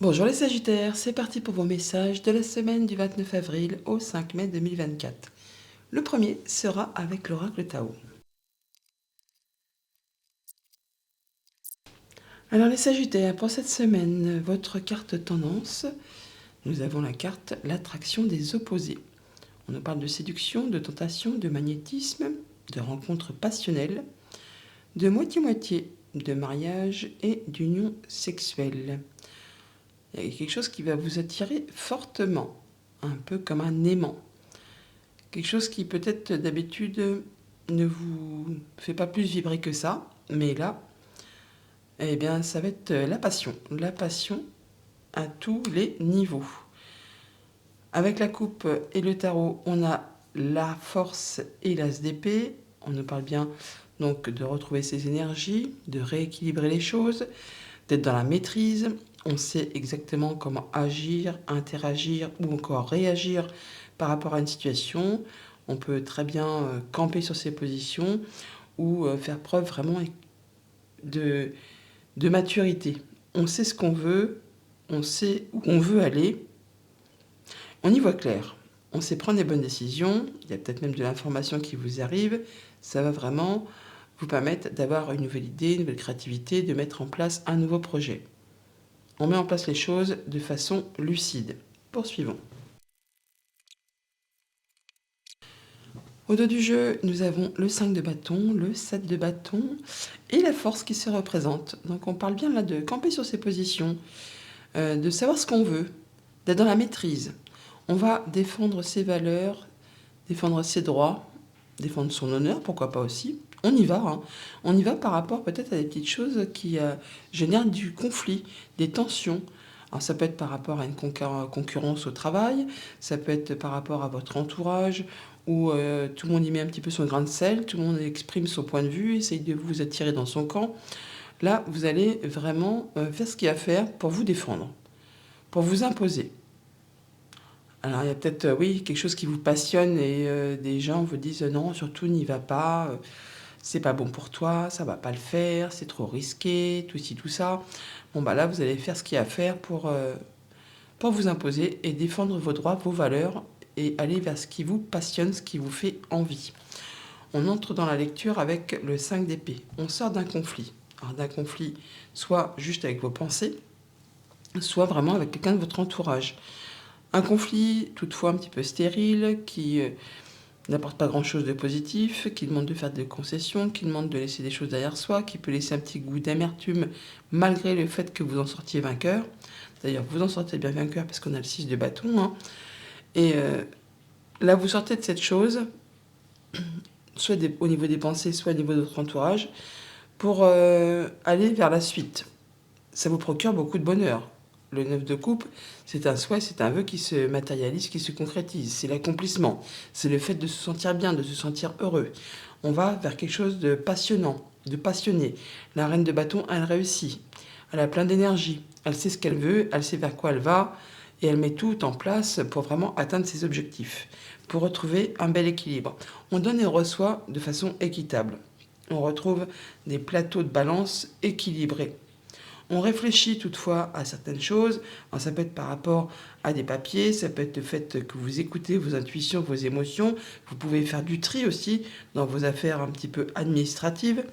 Bonjour les Sagittaires, c'est parti pour vos messages de la semaine du 29 avril au 5 mai 2024. Le premier sera avec l'oracle Tao. Alors les Sagittaires, pour cette semaine, votre carte tendance, nous avons la carte l'attraction des opposés. On nous parle de séduction, de tentation, de magnétisme, de rencontres passionnelles, de moitié-moitié, de mariage et d'union sexuelle. Il y a quelque chose qui va vous attirer fortement, un peu comme un aimant. Quelque chose qui peut-être d'habitude ne vous fait pas plus vibrer que ça, mais là, eh bien, ça va être la passion à tous les niveaux. Avec la coupe et le tarot, on a la force et l'as d'épée. On nous parle bien donc de retrouver ses énergies, de rééquilibrer les choses, d'être dans la maîtrise. On sait exactement comment agir, interagir ou encore réagir par rapport à une situation. On peut très bien camper sur ses positions ou faire preuve vraiment de, de maturité. On sait ce qu'on veut, on sait où on veut aller, on y voit clair. On sait prendre des bonnes décisions, il y a peut-être même de l'information qui vous arrive, ça va vraiment vous permettre d'avoir une nouvelle idée, une nouvelle créativité, de mettre en place un nouveau projet. On met en place les choses de façon lucide. Poursuivons. Au dos du jeu, nous avons le 5 de bâton, le 7 de bâton et la force qui se représente. Donc on parle bien là de camper sur ses positions, de savoir ce qu'on veut, d'être dans la maîtrise. On va défendre ses valeurs, défendre ses droits, défendre son honneur, pourquoi pas aussi. On y va, hein. On y va par rapport peut-être à des petites choses qui génèrent du conflit, des tensions. Alors ça peut être par rapport à une concurrence au travail, ça peut être par rapport à votre entourage, où tout le monde y met un petit peu son grain de sel, tout le monde exprime son point de vue, essaye de vous attirer dans son camp. Là, vous allez vraiment faire ce qu'il y a à faire pour vous défendre, pour vous imposer. Alors il y a peut-être, oui, quelque chose qui vous passionne et des gens vous disent non, surtout n'y va pas, c'est pas bon pour toi, ça va pas le faire, c'est trop risqué, tout ci, tout ça. Bon, bah là, vous allez faire ce qu'il y a à faire pour vous imposer et défendre vos droits, vos valeurs et aller vers ce qui vous passionne, ce qui vous fait envie. On entre dans la lecture avec le 5 d'épée. On sort d'un conflit. Alors d'un conflit, soit juste avec vos pensées, soit vraiment avec quelqu'un de votre entourage. Un conflit toutefois un petit peu stérile, qui n'apporte pas grand-chose de positif, qui demande de faire des concessions, qui demande de laisser des choses derrière soi, qui peut laisser un petit goût d'amertume malgré le fait que vous en sortiez vainqueur. D'ailleurs, vous en sortez bien vainqueur parce qu'on a le 6 de bâton. Hein. Et là, vous sortez de cette chose, soit au niveau des pensées, soit au niveau de votre entourage, pour aller vers la suite. Ça vous procure beaucoup de bonheur. Le 9 de coupe, c'est un souhait, c'est un vœu qui se matérialise, qui se concrétise. C'est l'accomplissement. C'est le fait de se sentir bien, de se sentir heureux. On va vers quelque chose de passionnant, de passionné. La reine de bâton, elle réussit. Elle a plein d'énergie. Elle sait ce qu'elle veut, elle sait vers quoi elle va. Et elle met tout en place pour vraiment atteindre ses objectifs. Pour retrouver un bel équilibre. On donne et on reçoit de façon équitable. On retrouve des plateaux de balance équilibrés. On réfléchit toutefois à certaines choses. Alors ça peut être par rapport à des papiers, ça peut être le fait que vous écoutez vos intuitions, vos émotions. Vous pouvez faire du tri aussi dans vos affaires un petit peu administratives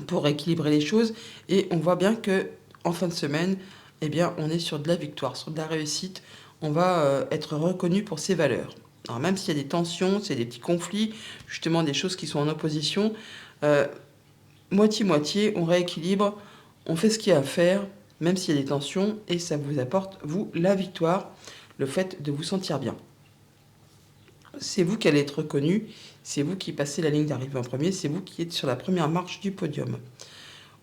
pour équilibrer les choses. Et on voit bien que en fin de semaine, eh bien, on est sur de la victoire, sur de la réussite. On va être reconnu pour ses valeurs. Alors même s'il y a des tensions, s'il y a des petits conflits, justement des choses qui sont en opposition, moitié-moitié, on rééquilibre. On fait ce qu'il y a à faire, même s'il y a des tensions, et ça vous apporte, vous, la victoire, le fait de vous sentir bien. C'est vous qui allez être reconnu, c'est vous qui passez la ligne d'arrivée en premier, c'est vous qui êtes sur la première marche du podium.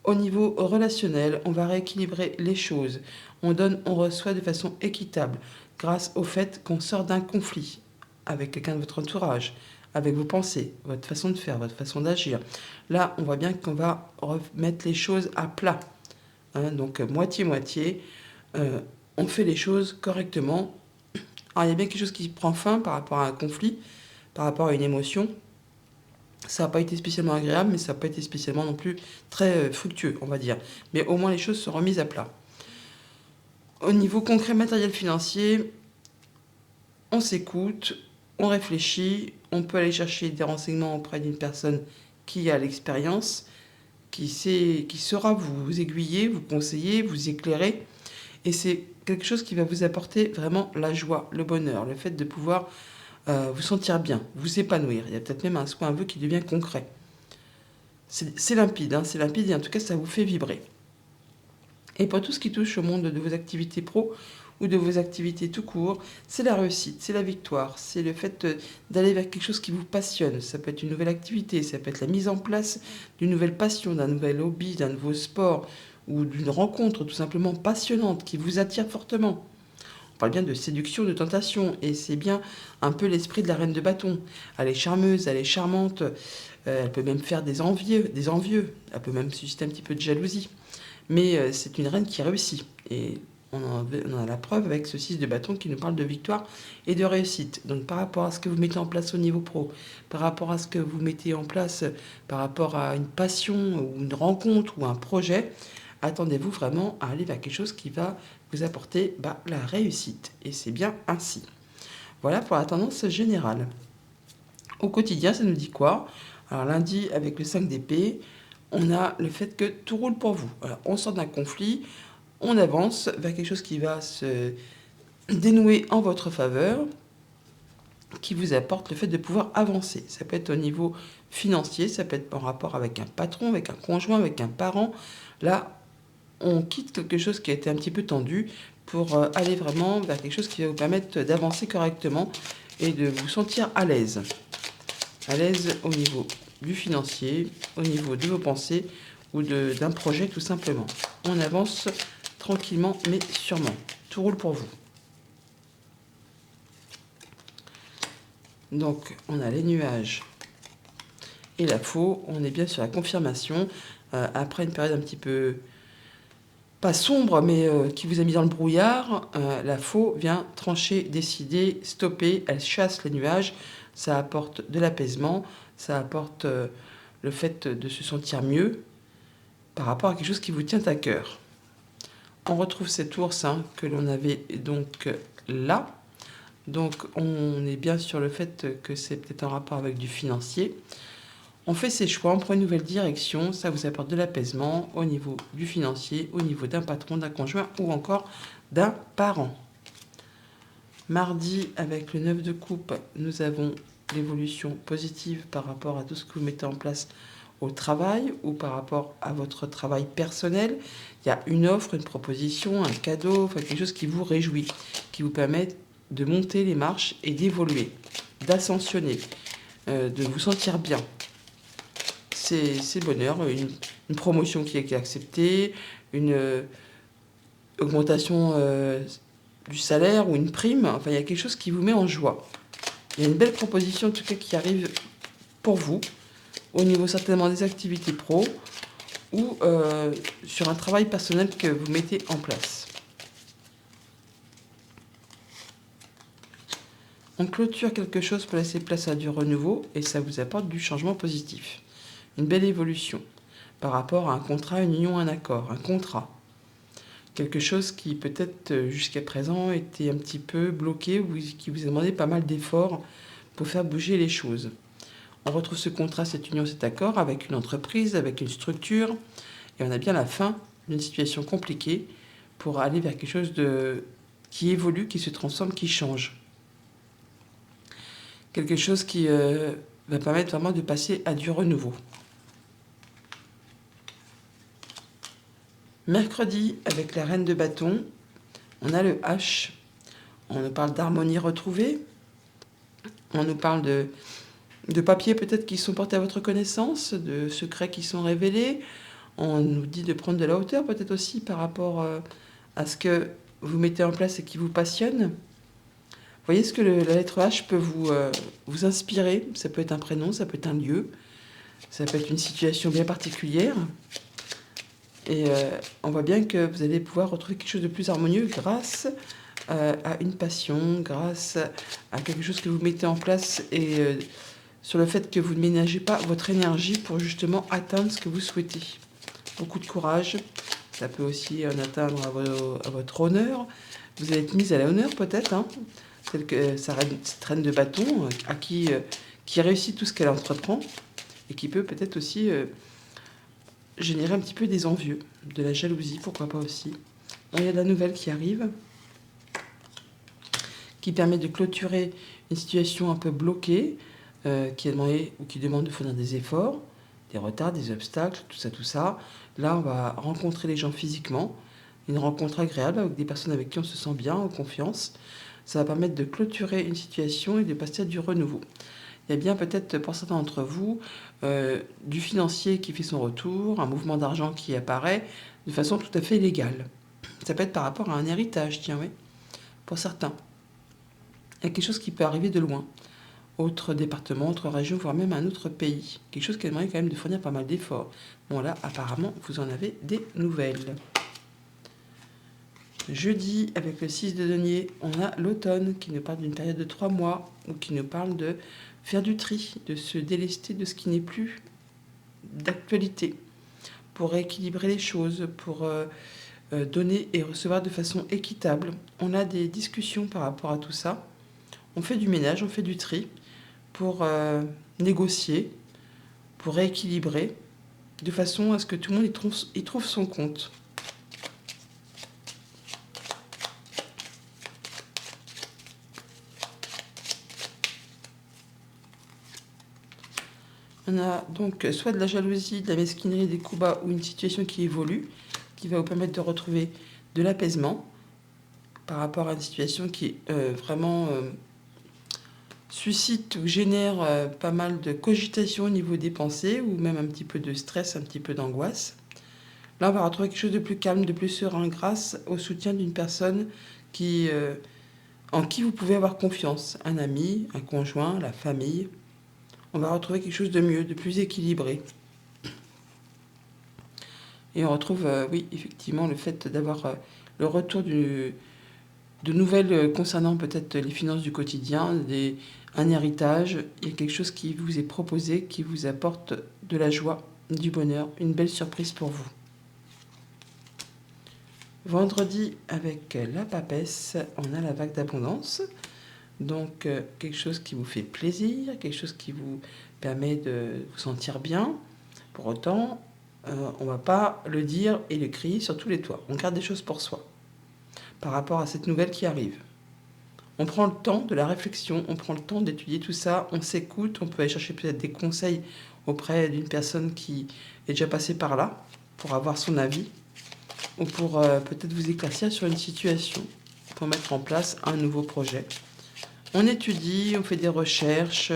Au niveau relationnel, on va rééquilibrer les choses. On donne, on reçoit de façon équitable, grâce au fait qu'on sort d'un conflit avec quelqu'un de votre entourage, avec vos pensées, votre façon de faire, votre façon d'agir. Là, on voit bien qu'on va remettre les choses à plat. Hein, donc moitié-moitié, on fait les choses correctement. Alors il y a bien quelque chose qui prend fin par rapport à un conflit, par rapport à une émotion. Ça n'a pas été spécialement agréable, mais ça n'a pas été spécialement non plus très fructueux, on va dire. Mais au moins les choses sont remises à plat. Au niveau concret, matériel, financier, on s'écoute, on réfléchit, on peut aller chercher des renseignements auprès d'une personne qui a l'expérience, qui saura vous aiguiller, vous conseiller, vous éclairer. Et c'est quelque chose qui va vous apporter vraiment la joie, le bonheur, le fait de pouvoir vous sentir bien, vous épanouir. Il y a peut-être même un souhait, un vœu qui devient concret. C'est limpide, hein, c'est limpide et en tout cas ça vous fait vibrer. Et pour tout ce qui touche au monde de vos activités pro ou de vos activités tout court, c'est la réussite, c'est la victoire, c'est le fait d'aller vers quelque chose qui vous passionne. Ça peut être une nouvelle activité, ça peut être la mise en place d'une nouvelle passion, d'un nouvel hobby, d'un nouveau sport ou d'une rencontre tout simplement passionnante qui vous attire fortement. On parle bien de séduction, de tentation, et c'est bien un peu l'esprit de la reine de bâton. Elle est charmeuse, elle est charmante, elle peut même faire des envieux, elle peut même susciter un petit peu de jalousie. Mais c'est une reine qui réussit. Et on a la preuve avec ce 6 de bâton qui nous parle de victoire et de réussite. Donc par rapport à ce que vous mettez en place au niveau pro, par rapport à ce que vous mettez en place, par rapport à une passion ou une rencontre ou un projet, attendez-vous vraiment à aller vers quelque chose qui va vous apporter la réussite. Et c'est bien ainsi. Voilà pour la tendance générale. Au quotidien, ça nous dit quoi? Alors lundi, avec le 5 d'épée, on a le fait que tout roule pour vous. Alors, on sort d'un conflit, on avance vers quelque chose qui va se dénouer en votre faveur, qui vous apporte le fait de pouvoir avancer. Ça peut être au niveau financier, ça peut être en rapport avec un patron, avec un conjoint, avec un parent. Là, on quitte quelque chose qui a été un petit peu tendu pour aller vraiment vers quelque chose qui va vous permettre d'avancer correctement et de vous sentir à l'aise. À l'aise au niveau du financier, au niveau de vos pensées ou d'un projet tout simplement. On avance tranquillement mais sûrement. Tout roule pour vous. Donc on a les nuages et la faux. On est bien sur la confirmation. Après une période un petit peu pas sombre, mais qui vous a mis dans le brouillard, la faux vient trancher, décider, stopper, elle chasse les nuages, ça apporte de l'apaisement, ça apporte le fait de se sentir mieux par rapport à quelque chose qui vous tient à cœur. On retrouve cet ours que l'on avait donc là, donc on est bien sur le fait que c'est peut-être en rapport avec du financier. On fait ses choix, on prend une nouvelle direction, ça vous apporte de l'apaisement au niveau du financier, au niveau d'un patron, d'un conjoint ou encore d'un parent. Mardi, avec le 9 de coupe, nous avons l'évolution positive par rapport à tout ce que vous mettez en place au travail ou par rapport à votre travail personnel. Il y a une offre, une proposition, un cadeau, quelque chose qui vous réjouit, qui vous permet de monter les marches et d'évoluer, d'ascensionner, de vous sentir bien. C'est bonheur, une promotion qui est acceptée, une augmentation du salaire ou une prime. Enfin, il y a quelque chose qui vous met en joie. Il y a une belle proposition en tout cas qui arrive pour vous, au niveau certainement des activités pro ou sur un travail personnel que vous mettez en place. On clôture quelque chose pour laisser place à du renouveau et ça vous apporte du changement positif. Une belle évolution par rapport à un contrat, une union, un accord, un contrat. Quelque chose qui peut-être jusqu'à présent était un petit peu bloqué ou qui vous a demandé pas mal d'efforts pour faire bouger les choses. On retrouve ce contrat, cette union, cet accord avec une entreprise, avec une structure et on a bien la fin d'une situation compliquée pour aller vers quelque chose qui évolue, qui se transforme, qui change. Quelque chose qui va permettre vraiment de passer à du renouveau. Mercredi, avec la reine de bâton, on a le H. On nous parle d'harmonie retrouvée. On nous parle de papiers peut-être qui sont portés à votre connaissance, de secrets qui sont révélés. On nous dit de prendre de la hauteur peut-être aussi par rapport à ce que vous mettez en place et qui vous passionne. Vous voyez ce que la lettre H peut vous inspirer. Ça peut être un prénom, ça peut être un lieu, ça peut être une situation bien particulière. Et on voit bien que vous allez pouvoir retrouver quelque chose de plus harmonieux grâce à une passion, grâce à quelque chose que vous mettez en place et sur le fait que vous ne ménagez pas votre énergie pour justement atteindre ce que vous souhaitez. Beaucoup de courage, Ça peut aussi en atteindre à votre honneur. Vous allez être mise à l'honneur peut-être, hein, telle que cette reine de bâton, qui réussit tout ce qu'elle entreprend et qui peut peut-être aussi générer un petit peu des envieux, de la jalousie, pourquoi pas aussi. Il y a de la nouvelle qui arrive, qui permet de clôturer une situation un peu bloquée, qui demande de fournir des efforts, des retards, des obstacles, tout ça, tout ça. Là, on va rencontrer les gens physiquement, une rencontre agréable avec des personnes avec qui on se sent bien, en confiance. Ça va permettre de clôturer une situation et de passer à du renouveau. Il y a bien peut-être pour certains d'entre vous du financier qui fait son retour, un mouvement d'argent qui apparaît de façon tout à fait légale. Ça peut être par rapport à un héritage, tiens, oui, pour certains. Il y a quelque chose qui peut arriver de loin. Autre département, autre région, voire même un autre pays. Quelque chose qui demande quand même de fournir pas mal d'efforts. Bon là, apparemment, vous en avez des nouvelles. Jeudi, avec le 6 de denier, on a l'automne qui nous parle d'une période de 3 mois ou qui nous parle de faire du tri, de se délester de ce qui n'est plus d'actualité pour rééquilibrer les choses, pour donner et recevoir de façon équitable. On a des discussions par rapport à tout ça. On fait du ménage, on fait du tri pour négocier, pour rééquilibrer, de façon à ce que tout le monde y trouve son compte. On a donc soit de la jalousie, de la mesquinerie, des coups bas ou une situation qui évolue, qui va vous permettre de retrouver de l'apaisement par rapport à une situation qui vraiment suscite ou génère pas mal de cogitation au niveau des pensées ou même un petit peu de stress, un petit peu d'angoisse. Là, on va retrouver quelque chose de plus calme, de plus serein grâce au soutien d'une personne en qui vous pouvez avoir confiance. Un ami, un conjoint, la famille. On va retrouver quelque chose de mieux, de plus équilibré. Et on retrouve, oui, effectivement, le fait d'avoir le retour de nouvelles concernant peut-être les finances du quotidien, un héritage. Il y a quelque chose qui vous est proposé, qui vous apporte de la joie, du bonheur, une belle surprise pour vous. Vendredi, avec la papesse, on a la vague d'abondance. Donc, quelque chose qui vous fait plaisir, quelque chose qui vous permet de vous sentir bien. Pour autant, on ne va pas le dire et le crier sur tous les toits. On garde des choses pour soi par rapport à cette nouvelle qui arrive. On prend le temps de la réflexion, on prend le temps d'étudier tout ça, on s'écoute, on peut aller chercher peut-être des conseils auprès d'une personne qui est déjà passée par là pour avoir son avis ou pour peut-être vous éclaircir sur une situation, pour mettre en place un nouveau projet. On étudie, on fait des recherches,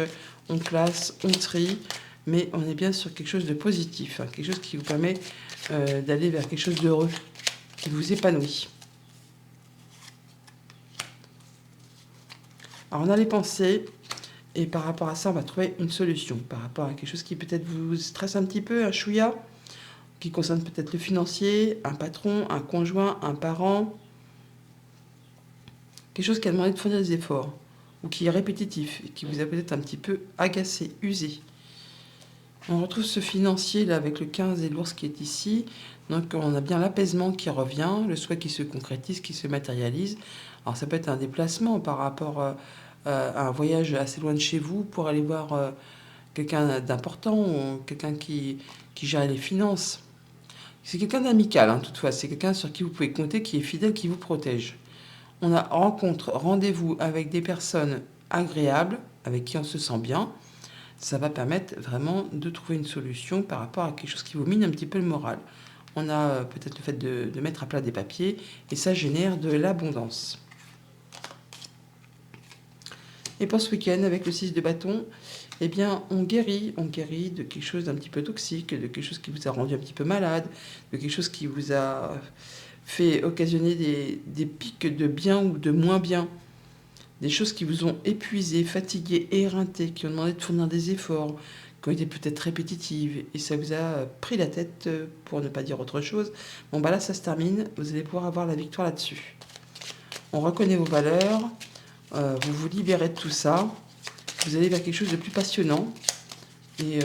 on classe, on trie, mais on est bien sur quelque chose de positif, hein, quelque chose qui vous permet d'aller vers quelque chose d'heureux, qui vous épanouit. Alors on a les pensées, et par rapport à ça, on va trouver une solution, par rapport à quelque chose qui peut-être vous stresse un petit peu, un chouïa, qui concerne peut-être le financier, un patron, un conjoint, un parent, quelque chose qui a demandé de fournir des efforts, ou qui est répétitif, et qui vous a peut-être un petit peu agacé, usé. On retrouve ce financier là avec le 15 et l'ours qui est ici. Donc on a bien l'apaisement qui revient, le souhait qui se concrétise, qui se matérialise. Alors ça peut être un déplacement par rapport à un voyage assez loin de chez vous pour aller voir quelqu'un d'important ou quelqu'un qui gère les finances. C'est quelqu'un d'amical, hein, toutefois. C'est quelqu'un sur qui vous pouvez compter, qui est fidèle, qui vous protège. On a rendez-vous avec des personnes agréables, avec qui on se sent bien. Ça va permettre vraiment de trouver une solution par rapport à quelque chose qui vous mine un petit peu le moral. On a peut-être le fait de mettre à plat des papiers et ça génère de l'abondance. Et pour ce week-end, avec le 6 de bâton, eh bien, on guérit de quelque chose d'un petit peu toxique, de quelque chose qui vous a rendu un petit peu malade, de quelque chose qui vous a fait occasionner des pics de bien ou de moins bien. Des choses qui vous ont épuisé, fatigué, éreinté, qui ont demandé de fournir des efforts, qui ont été peut-être répétitives, et ça vous a pris la tête, pour ne pas dire autre chose. Bon, bah là, ça se termine, vous allez pouvoir avoir la victoire là-dessus. On reconnaît vos valeurs, vous vous libérez de tout ça, vous allez vers quelque chose de plus passionnant, et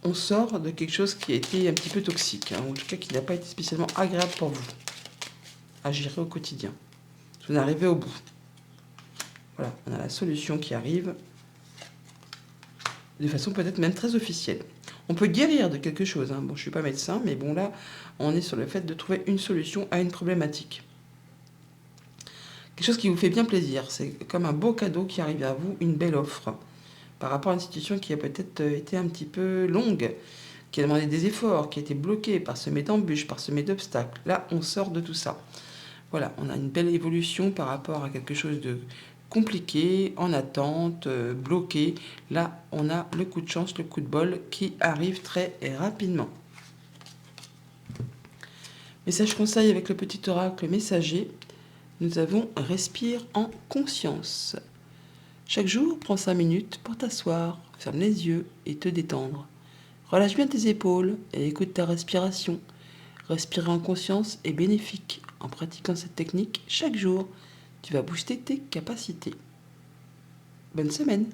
on sort de quelque chose qui a été un petit peu toxique, hein, ou en tout cas qui n'a pas été spécialement agréable pour vous à gérer au quotidien. Vous en arrivez au bout. Voilà, on a la solution qui arrive de façon peut-être même très officielle. On peut guérir de quelque chose, hein. Bon, je ne suis pas médecin, mais bon là, on est sur le fait de trouver une solution à une problématique. Quelque chose qui vous fait bien plaisir, c'est comme un beau cadeau qui arrive à vous, une belle offre, par rapport à une situation qui a peut-être été un petit peu longue, qui a demandé des efforts, qui a été bloquée, parsemée d'embûches, parsemée d'obstacles. Là, on sort de tout ça. Voilà, on a une belle évolution par rapport à quelque chose de compliqué, en attente, bloqué. Là, on a le coup de chance, le coup de bol qui arrive très rapidement. Message conseil avec le petit oracle messager. Nous avons respire en conscience. Chaque jour, prends 5 minutes pour t'asseoir, ferme les yeux et te détendre. Relâche bien tes épaules et écoute ta respiration. Respirer en conscience est bénéfique. En pratiquant cette technique chaque jour, tu vas booster tes capacités. Bonne semaine!